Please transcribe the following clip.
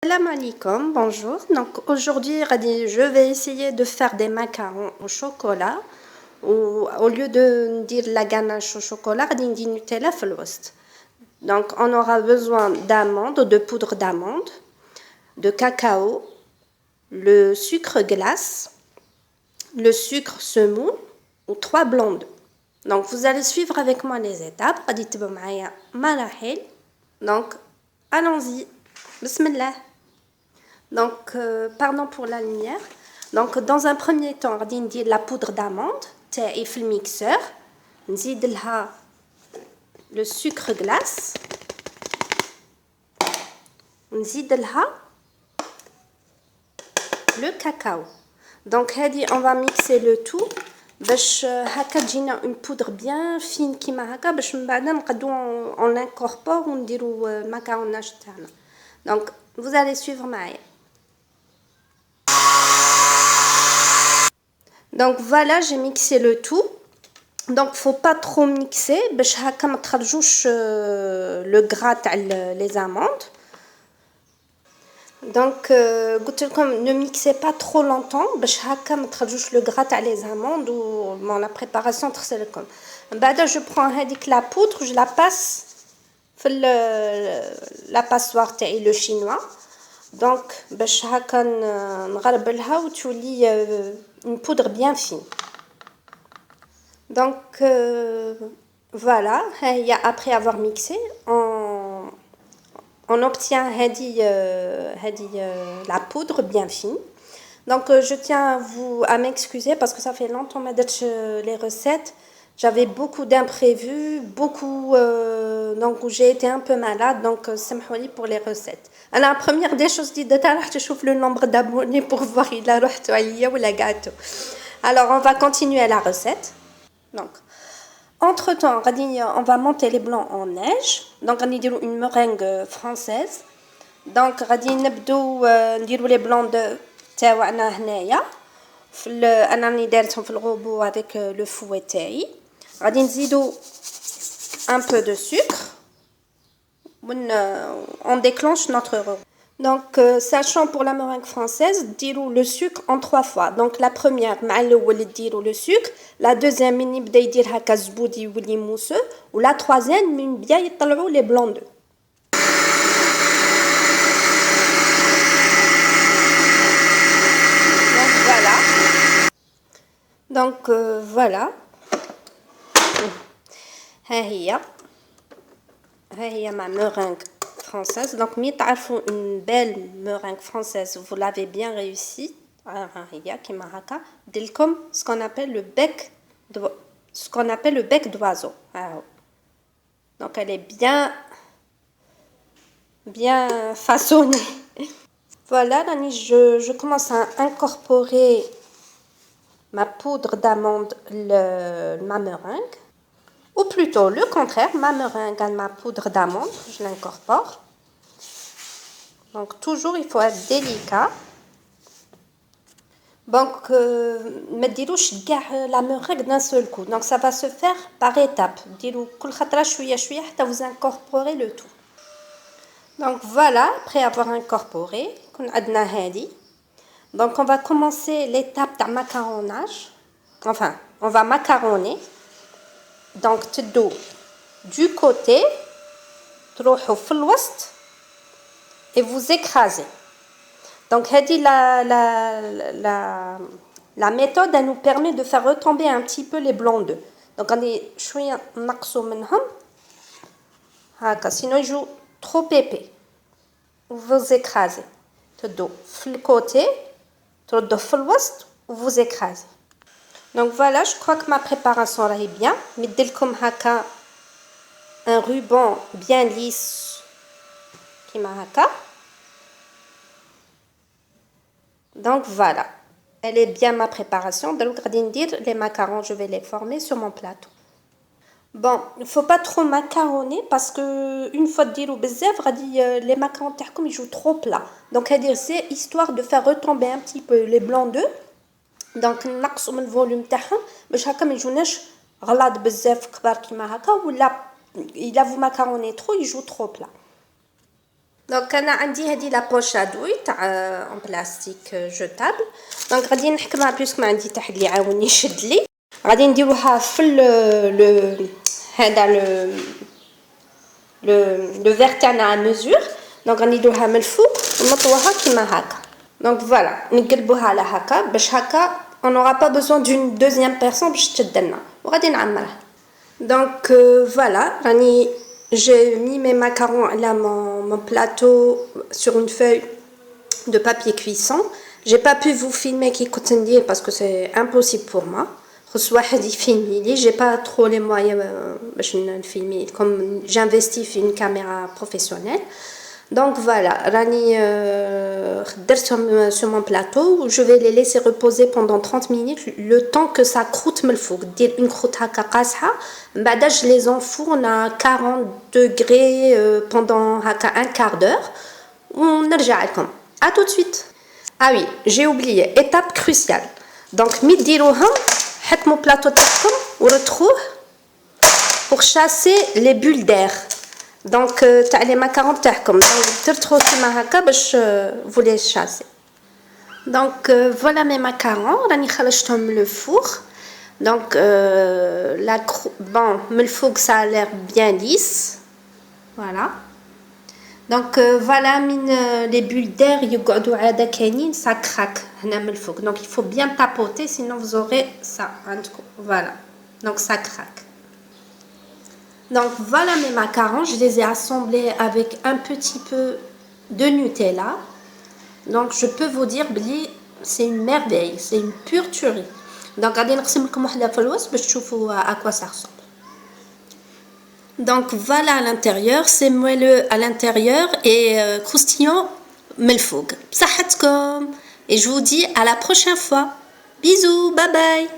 Salam alaikum, bonjour. Donc aujourd'hui, je vais essayer de faire des macarons au chocolat. Au lieu de dire la ganache au chocolat, on dit Nutella في الوسط. Donc on aura besoin d'amandes, de poudre d'amande, de cacao, le sucre glace, le sucre semoule ou 3 blancs d'œufs. Donc vous allez suivre avec moi les étapes. غادي تتبعوا معايا مراحل. Donc allons-y. Bismillah. Donc, pardon pour la lumière. Donc, dans un premier temps, on va dire la poudre d'amande, تاعي في الميكسeur. نزيد لها le sucre glace. نزيد لها le cacao. Donc, on va mixer le tout. باش هكا تجينا une poudre bien fine كيما هكا باش من بعد نقدروا on incorpore ونديروا المكروناج تاعنا. Donc, vous allez suivre معايا. Donc voilà, j'ai mixé le tout. Donc faut pas trop mixer باش هكا ما تخرجوش le gras تاع les amandes. Donc قلت لكم ne mixez pas trop longtemps باش هكا ما تخرجوش le gras تاع les amandes ou bon la préparation تخسر لكم. بعد je prends هذيك la poudre, je la passe في la passoire تاعي le chinois. Donc باش هكا نغربلها وتولي une poudre bien fine. Donc voilà, après avoir mixé, on obtient la poudre bien fine. Donc je tiens à m'excuser parce que ça fait longtemps que les recettes. J'avais beaucoup d'imprévus, donc j'ai été un peu malade, donc سامحوني pour les recettes. Alors la première des choses دي درتها راح تشوف le nombre d'abonnés pour voir إلا رحت عليا ولا قعدتو. Alors on va continuer la recette. Donc entre-temps, on va monter les blancs en neige. Donc on va faire une meringue française. Donc on va نديروا les blancs de تاعنا هنايا. انا راني دارتهم في الغوبو avec le fouet تاعي. غادي نزيدوا un peu de sucre. On déclenche notre robot. Donc sachant pour la meringue française, ديروا le sucre en 3 fois. Donc la première مع الاول ديروا le sucre, la deuxième من يبدا يدير هكا الزبود يولي موسو, و la troisième من بدا يطلعوا les blancs d'œufs. Donc voilà. Donc voilà. ها هي ma meringue française. Donc مي تعرفوا une belle meringue française, vous l'avez bien réussi. هي كيما هكا ديلكم ce qu'on appelle le bec d'oiseau. Donc elle est bien façonnée. Voilà, je commence à incorporer ma poudre d'amande, ma meringue. Ou plutôt le contraire, ma meringue à ma poudre d'amande, je l'incorpore. Donc toujours il faut être délicat. Donc ما تديروش كاع la meringue d'un seul coup. Donc ça va se faire par étapes. ديروا كل خطرة شوية شوية حتى vous incorporez le tout. Donc voilà, après avoir incorporé, كون عندنا هذه. Donc on va commencer l'étape تاع macaronnage. Enfin, on va macaronner. Donc تدو du côté تروحوا في الوسط et vous écrasez. Donc la méthode elle nous permet de faire retomber un petit peu les blancs d'œufs. Donc غادي شويه نقصوا منهم هكا sinon يجوا trop épais. Vous écrasez. تدو في الكوتي تردوا في الوسط vous écrasez. Donc voilà, je crois que ma préparation est bien. ندير لكم هكا un ruban bien lisse كيما هكا. Donc voilà, elle est bien ma préparation. Donc غادي ندير les macarons, je vais les former sur mon plateau. Bon, il faut pas trop macaronner parce que une fois ديروا بزاف غادي les macarons تاعكم يجوا trop plats. Donc c'est histoire de faire retomber un petit peu les blancs d'œufs. Donc نقصوا من الفوليوم تاعهم باش هكا ما يجوناش غلاض بزاف كبار كيما هكا ولا الا vous macaronnez trop يجوا trop plats. دونك انا عندي هذه لا بوش ادوي تاع اون بلاستيك جوتابل. دونك غادي نحكمها بيسك ما عندي تحت اللي يعاوني يشد لي. غادي نديروها في لو هذا لو فير تاعنا ميزور. دونك غنديروها من الفوق ونطوها كيما هكا. دونك فوالا نقلبوها على هكا باش هكا on n'aura pas besoin d'une deuxième personne باش تشد لنا وغادي نعمرها. دونك فوالا راني j'ai mis mes macarons à mon plateau sur une feuille de papier cuisson. J'ai pas pu vous filmer qui contient parce que c'est impossible pour moi. J'ai pas trop les moyens de filmer comme j'investis dans une caméra professionnelle. Donc voilà, rani sur mon plateau, je vais les laisser reposer pendant 30 minutes le temps que ça croûte me le faut. Dire une croûte haka qasha, bada je les enfourne à 40 degrés pendant haka un quart d'heure. On nerja'akom. À tout de suite. Ah oui, j'ai oublié, étape cruciale. Donc midirouha حط mon plateau تاعكم ورتخوه pour chasser les bulles d'air. Donc تاع les macarons تاعكم ترتخوه كيما هكا باش vous les chasser. Donc voilà mes macarons راني خرجتهم من le four. Donc bon من الفوق ça a l'air bien lisse. Voilà. Donc voilà les bulles d'air يقعدوا عاده كاينين ça craque هنا من الفوق. Donc il faut bien tapoter sinon vous aurez ça عندكم. Voilà. Donc ça craque. Donc voilà mes macarons, je les ai assemblés avec un petit peu de Nutella. Donc je peux vous dire بلي c'est une merveille, c'est une pure tuerie. Donc غادي نقسم لكم وحده في الوسط باش تشوفوا à quoi ça ressemble. Donc voilà à l'intérieur, c'est moelleux à l'intérieur et croustillant melfoug. بصحتكم et je vous dis à la prochaine fois. Bisous, bye bye.